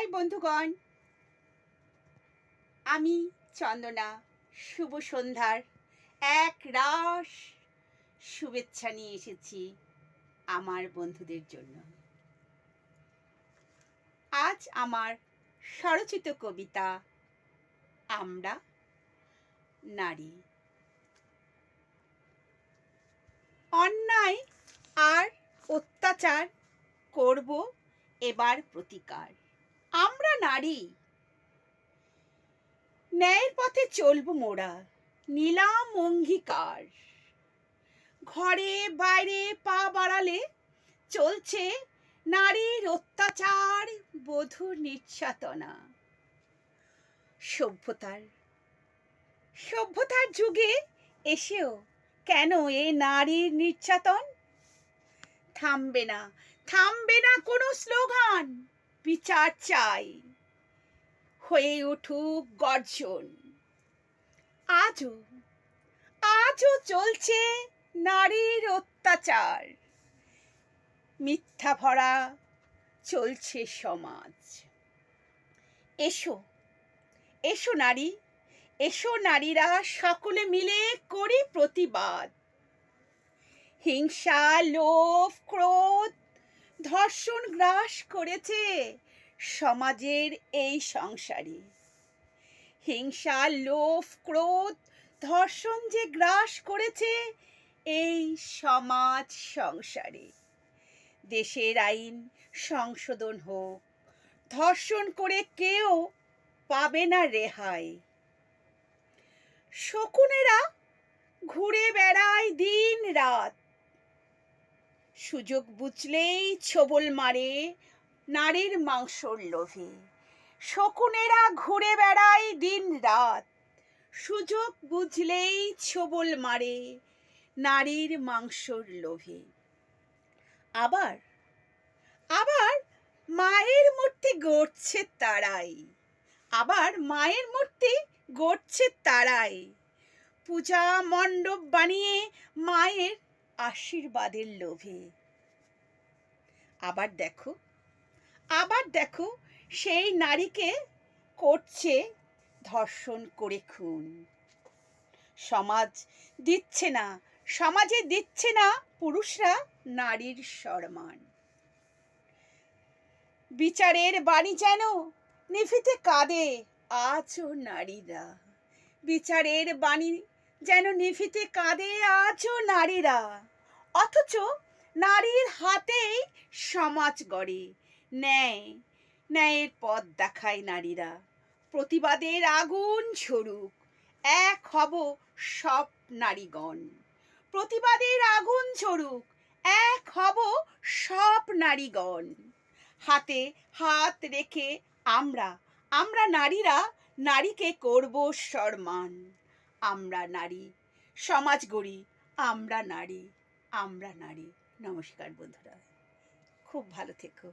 High বন্ধুগণ, আমি চন্দনা। শুভ সন্ধ্যার এক রাশ শুভেচ্ছা নিয়ে এসেছি আমার বন্ধুদের জন্য। আজ আমার স্বরচিত কবিতা আমরা নারী। অন্যায় আর অত্যাচার করব এবার প্রতিকার। আমরা নারী, ন্যায়ের পথে চলবো মোরা, নিলাম অঙ্গীকার। ঘরে বাইরে পা বাড়ালে চলছে নারীর অত্যাচার, বধূর নির্যাতনা। সভ্যতার যুগে এসেও কেন এ নারীর নির্যাতন? থামবে না কোনো স্লোগান, বিচার চাই, হয়ে উঠুক গর্জন। আজও চলছে নারীর অত্যাচার, মিথ্যা ভরা চলছে সমাজ। এসো নারী, এসো নারীরা, সকলে মিলে করি প্রতিবাদ। হিংসা, লোভ, ক্রোধ, ধর্ষণ গ্রাস করেছে সমাজের এই সংসারে। হিংসা, লোভ, ক্রোধ, ধর্ষণ যে গ্রাস করেছে এই সমাজ সংসারে। দেশের আইন সংশোধন হোক, ধর্ষণ করে কেউ পাবে না রেহাই। শকুনেরা ঘুরে বেড়ায় দিন রাত, সুযোগ বুঝলেই ছোবল মারে নারীর মাংসর লোভে। শকুনেরা ঘুরে বেড়ায় দিন রাত, সুযোগ বুঝলেই ছোবল মারে নারীর মাংসর লোভে। আবার মায়ের মূর্তি গড়ছে তারাই, পূজা মণ্ডপ বানিয়ে মায়ের আশীর্বাদের লোভে। আবার দেখো সেই নারীকে করছে ধর্ষণ করে খুন। সমাজে দিচ্ছে না পুরুষরা নারীর সম্মান। বিচারের বাণী যেন নিভৃতে কাঁদে আজও নারীরা। বিচারের বাণী যেন নিভৃতে কাঁদে আজও নারীরা। অথচ নারীর হাতেই সমাজ গড়ে, ন্যায়ের পথ দেখায় নারীরা। প্রতিবাদের আগুন ঝরুক, এক হব সব নারীগণ। প্রতিবাদের আগুন ঝরুক, এক হব সব নারীগণ। হাতে হাত রেখে আমরা নারীরা নারীকে করব সম্মান। আমরা নারী, সমাজ গড়ি, আমরা নারী। নমস্কার বন্ধুরা, খুব ভালো থেকো।